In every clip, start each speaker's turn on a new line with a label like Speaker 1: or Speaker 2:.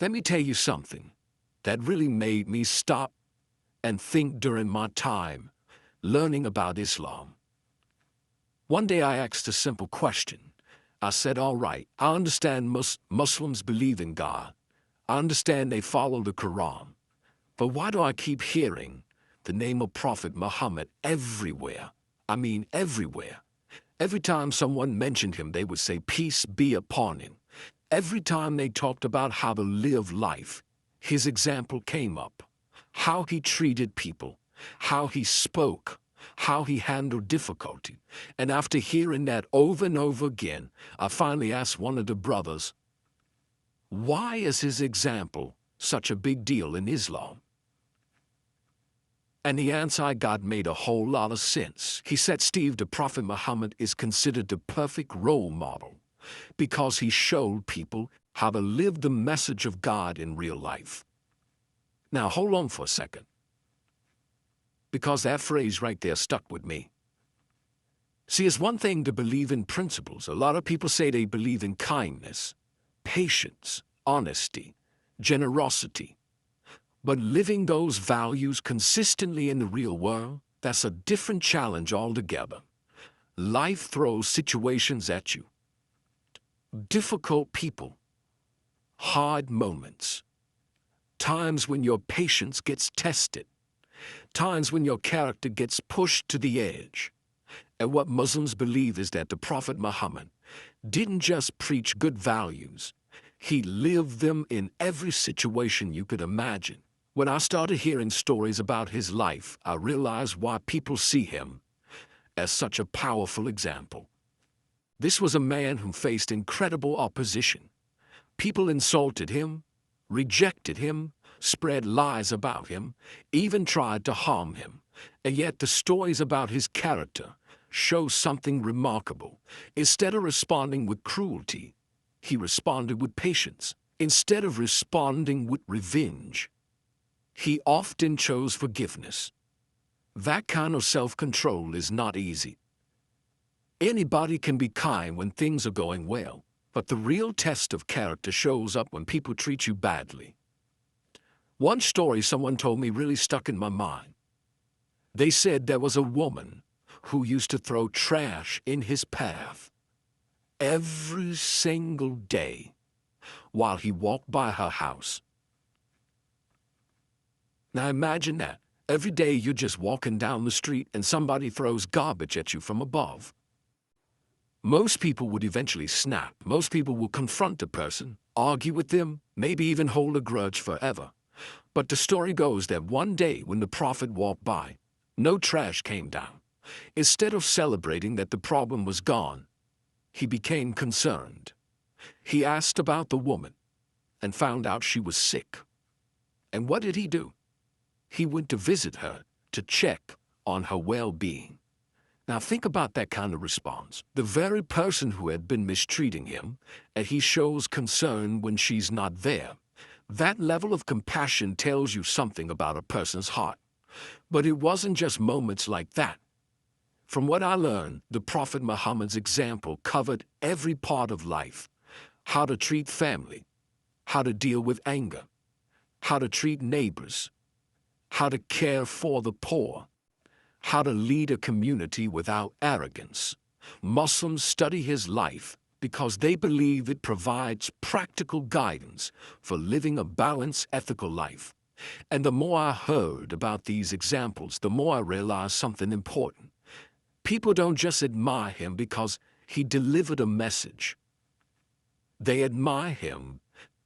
Speaker 1: Let me tell you something that really made me stop and think during my time learning about Islam. One day I asked a simple question. I said, all right, I understand Muslims believe in God. I understand they follow the Quran. But why do I keep hearing the name of Prophet Muhammad everywhere? I mean, everywhere. Every time someone mentioned him, they would say, peace be upon him. Every time they talked about how to live life, his example came up. How he treated people, how he spoke, how he handled difficulty. And after hearing that over and over again, I finally asked one of the brothers, why is his example such a big deal in Islam? And the answer I got made a whole lot of sense. He said, Steve, the Prophet Muhammad is considered the perfect role model because he showed people how to live the message of God in real life. Now, hold on for a second, because that phrase right there stuck with me. See, it's one thing to believe in principles. A lot of people say they believe in kindness, patience, honesty, generosity. But living those values consistently in the real world, that's a different challenge altogether. Life throws situations at you. Difficult people, hard moments, times when your patience gets tested, times when your character gets pushed to the edge. And what Muslims believe is that the Prophet Muhammad didn't just preach good values, he lived them in every situation you could imagine. When I started hearing stories about his life, I realized why people see him as such a powerful example. This was a man who faced incredible opposition. People insulted him, rejected him, spread lies about him, even tried to harm him. And yet the stories about his character show something remarkable. Instead of responding with cruelty, he responded with patience. Instead of responding with revenge, he often chose forgiveness. That kind of self-control is not easy. Anybody can be kind when things are going well, but the real test of character shows up when people treat you badly. One story someone told me really stuck in my mind. They said there was a woman who used to throw trash in his path every single day while he walked by her house. Now imagine that. Every day you're just walking down the street and somebody throws garbage at you from above. Most people would eventually snap. Most people will confront the person, argue with them, maybe even hold a grudge forever. But the story goes that one day when the Prophet walked by, no trash came down. Instead of celebrating that the problem was gone, he became concerned. He asked about the woman and found out she was sick. And what did he do? He went to visit her to check on her well-being. Now think about that kind of response. The very person who had been mistreating him, and he shows concern when she's not there. That level of compassion tells you something about a person's heart. But it wasn't just moments like that. From what I learned, the Prophet Muhammad's example covered every part of life. How to treat family, how to deal with anger, how to treat neighbors, how to care for the poor, how to lead a community without arrogance. Muslims study his life because they believe it provides practical guidance for living a balanced, ethical life. And the more I heard about these examples, the more I realized something important. People don't just admire him because he delivered a message. They admire him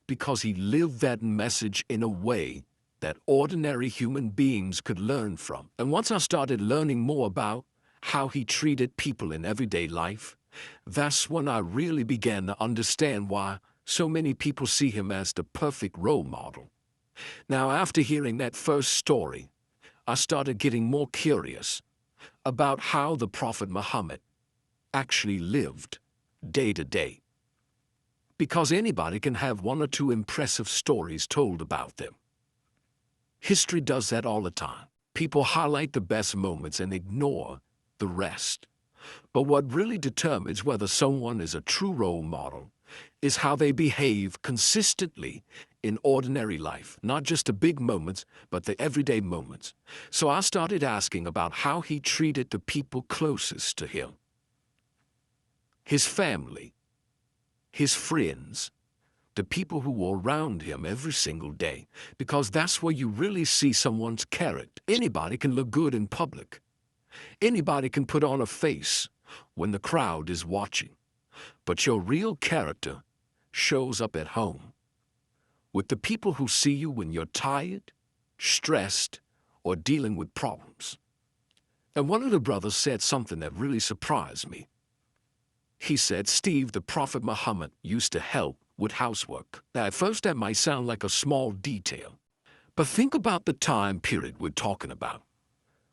Speaker 1: because he lived that message in a way that ordinary human beings could learn from. And once I started learning more about how he treated people in everyday life, that's when I really began to understand why so many people see him as the perfect role model. Now, after hearing that first story, I started getting more curious about how the Prophet Muhammad actually lived day to day. Because anybody can have one or two impressive stories told about them. History does that all the time. People highlight the best moments and ignore the rest. But what really determines whether someone is a true role model is how they behave consistently in ordinary life, not just the big moments, but the everyday moments. So I started asking about how he treated the people closest to him. His family, his friends, the people who were around him every single day, because that's where you really see someone's character. Anybody can look good in public. Anybody can put on a face when the crowd is watching. But your real character shows up at home, with the people who see you when you're tired, stressed, or dealing with problems. And one of the brothers said something that really surprised me. He said, "Steve, the Prophet Muhammad used to help with housework." Now, at first that might sound like a small detail, but think about the time period we're talking about.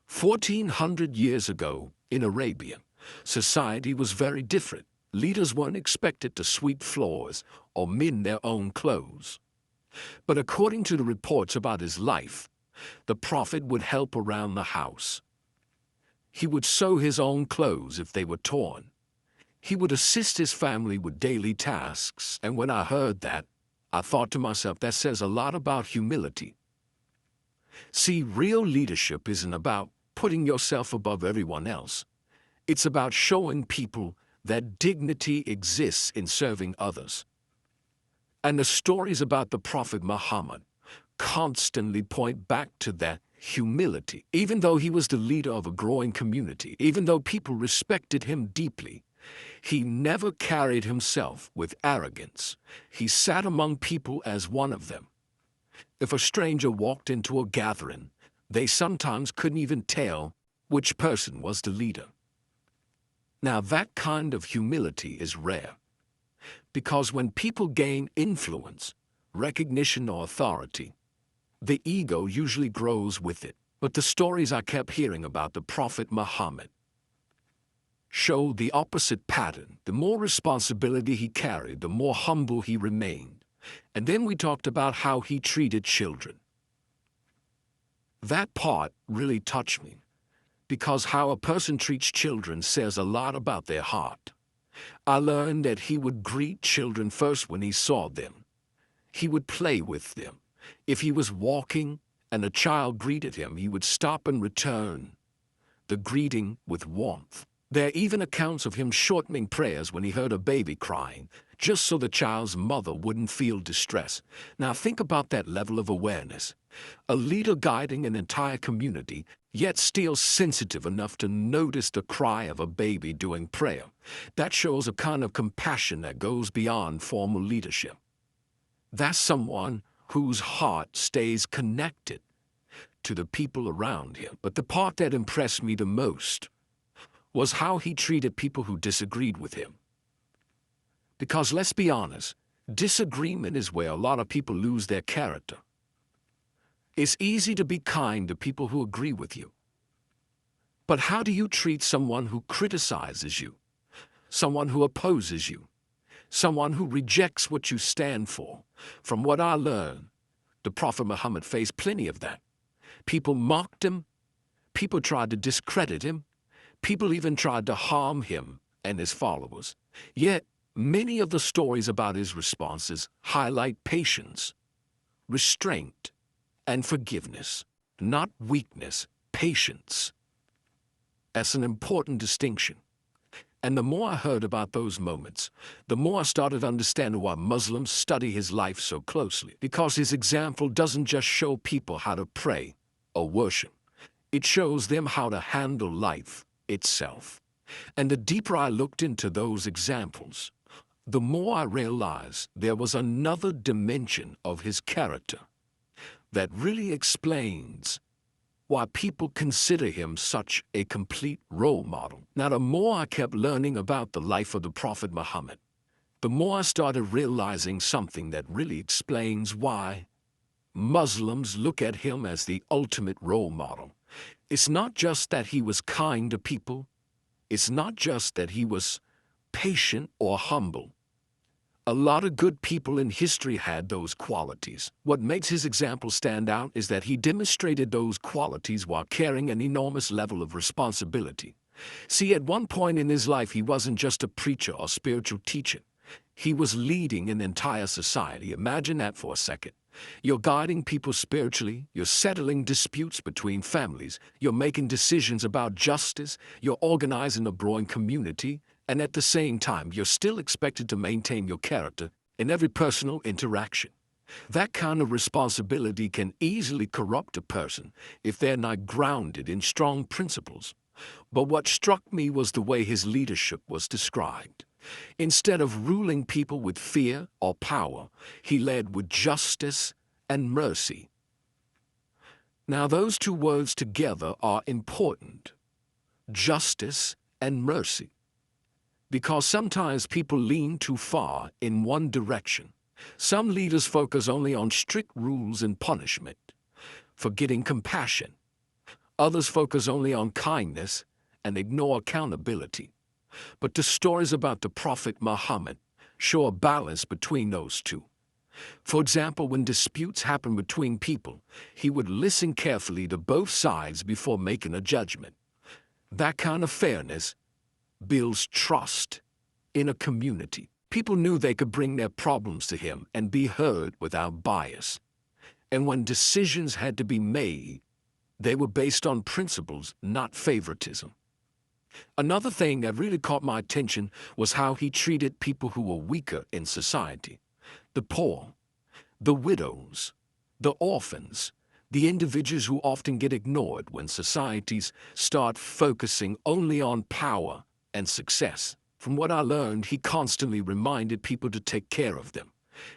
Speaker 1: 1400 years ago in Arabia, society was very different. Leaders weren't expected to sweep floors or mend their own clothes. But according to the reports about his life, the Prophet would help around the house. He would sew his own clothes if they were torn. He would assist his family with daily tasks, and when I heard that, I thought to myself, that says a lot about humility. See, real leadership isn't about putting yourself above everyone else. It's about showing people that dignity exists in serving others. And the stories about the Prophet Muhammad constantly point back to that humility. Even though he was the leader of a growing community, even though people respected him deeply, he never carried himself with arrogance. He sat among people as one of them. If a stranger walked into a gathering, they sometimes couldn't even tell which person was the leader. Now, that kind of humility is rare, because when people gain influence, recognition, or authority, the ego usually grows with it. But the stories I kept hearing about the Prophet Muhammad show the opposite pattern. The more responsibility he carried, the more humble he remained. And then we talked about how he treated children. That part really touched me, because how a person treats children says a lot about their heart. I learned that he would greet children first when he saw them. He would play with them. If he was walking and a child greeted him, he would stop and return the greeting with warmth. There are even accounts of him shortening prayers when he heard a baby crying, just so the child's mother wouldn't feel distress. Now think about that level of awareness. A leader guiding an entire community, yet still sensitive enough to notice the cry of a baby during prayer. That shows a kind of compassion that goes beyond formal leadership. That's someone whose heart stays connected to the people around him. But the part that impressed me the most was how he treated people who disagreed with him. Because let's be honest, disagreement is where a lot of people lose their character. It's easy to be kind to people who agree with you. But how do you treat someone who criticizes you, someone who opposes you, someone who rejects what you stand for? From what I learned, the Prophet Muhammad faced plenty of that. People mocked him, people tried to discredit him, people even tried to harm him and his followers. Yet, many of the stories about his responses highlight patience, restraint, and forgiveness, not weakness, patience. That's an important distinction. And the more I heard about those moments, the more I started understanding why Muslims study his life so closely. Because his example doesn't just show people how to pray or worship. It shows them how to handle life itself. And the deeper I looked into those examples, the more I realized there was another dimension of his character that really explains why people consider him such a complete role model. Now, the more I kept learning about the life of the Prophet Muhammad, the more I started realizing something that really explains why Muslims look at him as the ultimate role model. It's not just that he was kind to people. It's not just that he was patient or humble. A lot of good people in history had those qualities. What makes his example stand out is that he demonstrated those qualities while carrying an enormous level of responsibility. See, at one point in his life, he wasn't just a preacher or spiritual teacher. He was leading an entire society. Imagine that for a second. You're guiding people spiritually, you're settling disputes between families, you're making decisions about justice, you're organizing a growing community, and at the same time, you're still expected to maintain your character in every personal interaction. That kind of responsibility can easily corrupt a person if they're not grounded in strong principles. But what struck me was the way his leadership was described. Instead of ruling people with fear or power, he led with justice and mercy. Now, those two words together are important: justice and mercy. Because sometimes people lean too far in one direction. Some leaders focus only on strict rules and punishment, forgetting compassion. Others focus only on kindness and ignore accountability. But the stories about the Prophet Muhammad show a balance between those two. For example, when disputes happen between people, he would listen carefully to both sides before making a judgment. That kind of fairness builds trust in a community. People knew they could bring their problems to him and be heard without bias. And when decisions had to be made, they were based on principles, not favoritism. Another thing that really caught my attention was how he treated people who were weaker in society: the poor, the widows, the orphans, the individuals who often get ignored when societies start focusing only on power and success. From what I learned, he constantly reminded people to take care of them.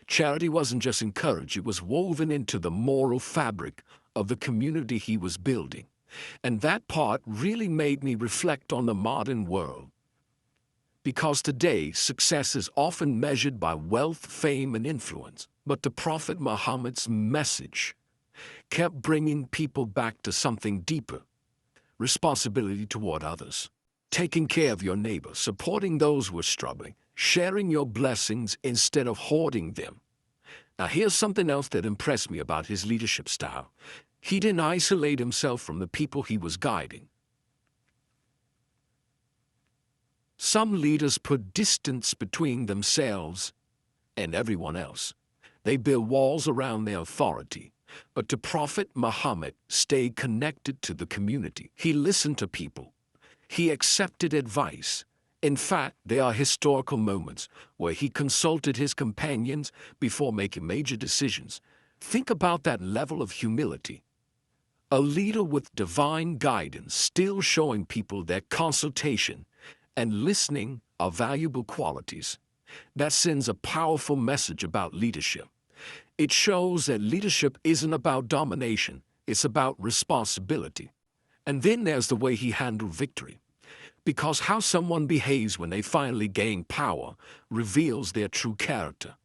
Speaker 1: Charity wasn't just encouraged, it was woven into the moral fabric of the community he was building. And that part really made me reflect on the modern world. Because today, success is often measured by wealth, fame, and influence. But the Prophet Muhammad's message kept bringing people back to something deeper: responsibility toward others, taking care of your neighbor, supporting those who are struggling, sharing your blessings instead of hoarding them. Now, here's something else that impressed me about his leadership style. He didn't isolate himself from the people he was guiding. Some leaders put distance between themselves and everyone else. They build walls around their authority. But the Prophet Muhammad stayed connected to the community. He listened to people. He accepted advice. In fact, there are historical moments where he consulted his companions before making major decisions. Think about that level of humility. A leader with divine guidance still showing people that consultation and listening are valuable qualities. That sends a powerful message about leadership. It shows that leadership isn't about domination, it's about responsibility. And then there's the way he handled victory. Because how someone behaves when they finally gain power reveals their true character.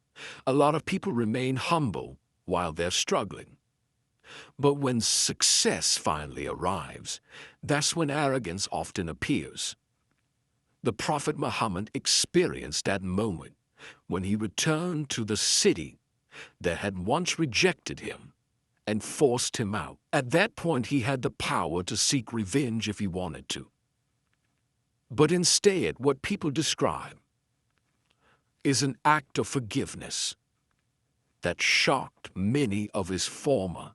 Speaker 1: A lot of people remain humble while they're struggling. But when success finally arrives, that's when arrogance often appears. The Prophet Muhammad experienced that moment when he returned to the city that had once rejected him and forced him out. At that point, he had the power to seek revenge if he wanted to. But instead, what people describe is an act of forgiveness that shocked many of his former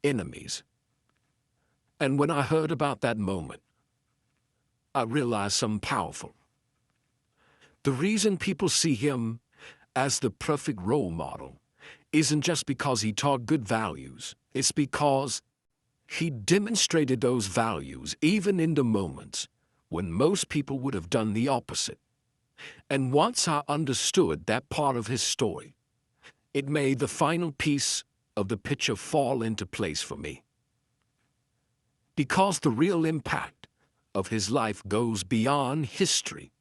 Speaker 1: enemies. And when I heard about that moment, I realized something powerful. The reason people see him as the perfect role model isn't just because he taught good values. It's because he demonstrated those values even in the moments when most people would have done the opposite. And once I understood that part of his story, it made the final piece of the picture fall into place for me. Because the real impact of his life goes beyond history.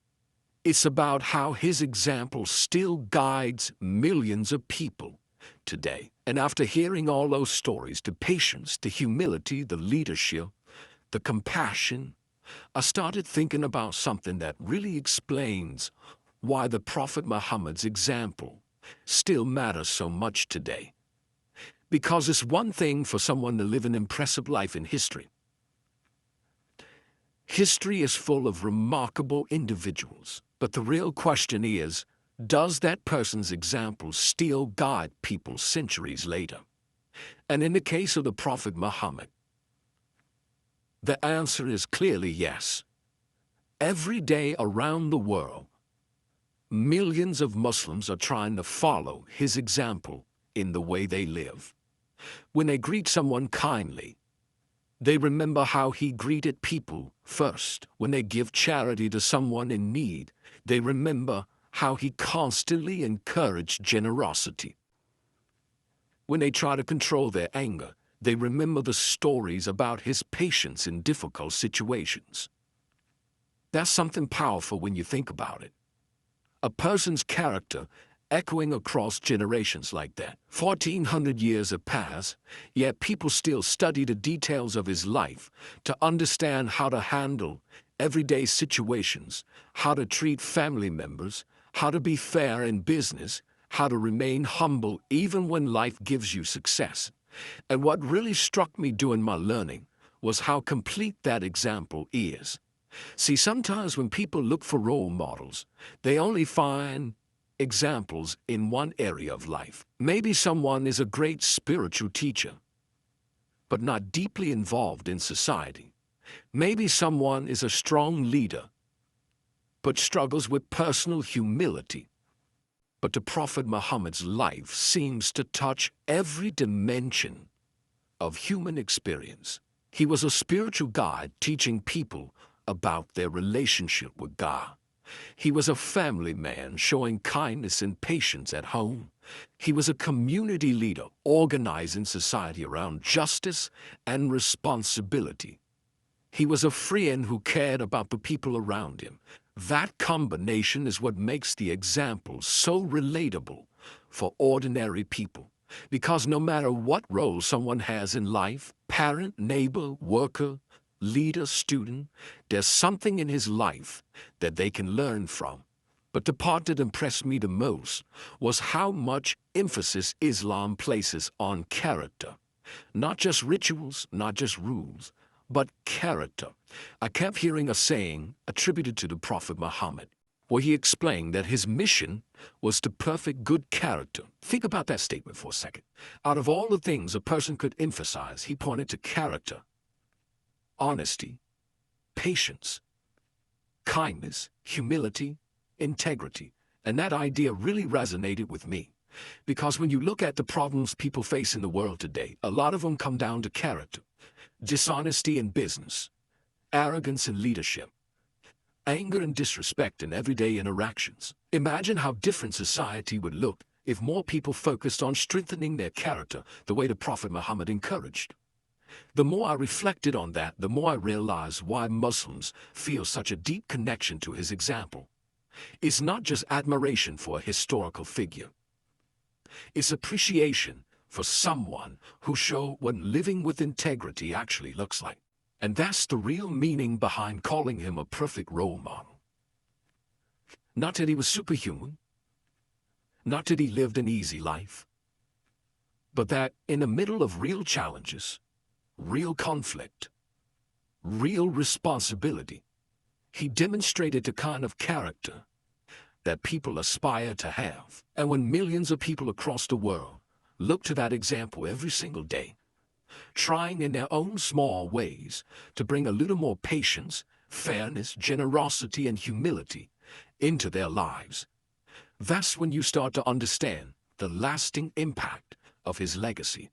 Speaker 1: It's about how his example still guides millions of people today. And after hearing all those stories, the patience, the humility, the leadership, the compassion, I started thinking about something that really explains why the Prophet Muhammad's example still matters so much today. Because it's one thing for someone to live an impressive life in history. History is full of remarkable individuals, but the real question is, Does that person's example still guide people centuries later? And in the case of the Prophet Muhammad, the answer is clearly yes. Every day around the world, millions of Muslims are trying to follow his example in the way they live. When they greet someone kindly, they remember how he greeted people first. When they give charity to someone in need, they remember how he constantly encouraged generosity. When they try to control their anger, they remember the stories about his patience in difficult situations. That's something powerful when you think about it. A person's character echoing across generations like that. 1400 years have passed, yet people still study the details of his life to understand how to handle everyday situations, how to treat family members, how to be fair in business, how to remain humble even when life gives you success. And what really struck me during my learning was how complete that example is. See, sometimes when people look for role models, they only find examples in one area of life. Maybe someone is a great spiritual teacher, but not deeply involved in society. Maybe someone is a strong leader, but struggles with personal humility. But the Prophet Muhammad's life seems to touch every dimension of human experience. He was a spiritual guide teaching people about their relationship with God. He was a family man showing kindness and patience at home. He was a community leader organizing society around justice and responsibility. He was a friend who cared about the people around him. That combination is what makes the example so relatable for ordinary people. Because no matter what role someone has in life, parent, neighbor, worker, leader, student, there's something in his life that they can learn from. But the part that impressed me the most was how much emphasis Islam places on character. Not just rituals, not just rules, but character. I kept hearing a saying attributed to the Prophet Muhammad, where he explained that his mission was to perfect good character. Think about that statement for a second. Out of all the things a person could emphasize, he pointed to character, honesty, patience, kindness, humility, integrity. And that idea really resonated with me. Because when you look at the problems people face in the world today, a lot of them come down to character. Dishonesty in business, arrogance in leadership, anger and disrespect in everyday interactions. Imagine how different society would look if more people focused on strengthening their character the way the Prophet Muhammad encouraged. The more I reflected on that, the more I realized why Muslims feel such a deep connection to his example. It's not just admiration for a historical figure. It's appreciation for someone who showed what living with integrity actually looks like. And that's the real meaning behind calling him a perfect role model. Not that he was superhuman, not that he lived an easy life, but that in the middle of real challenges, real conflict, real responsibility, he demonstrated the kind of character that people aspire to have. And when millions of people across the world look to that example every single day, trying in their own small ways to bring a little more patience, fairness, generosity, and humility into their lives, that's when you start to understand the lasting impact of his legacy.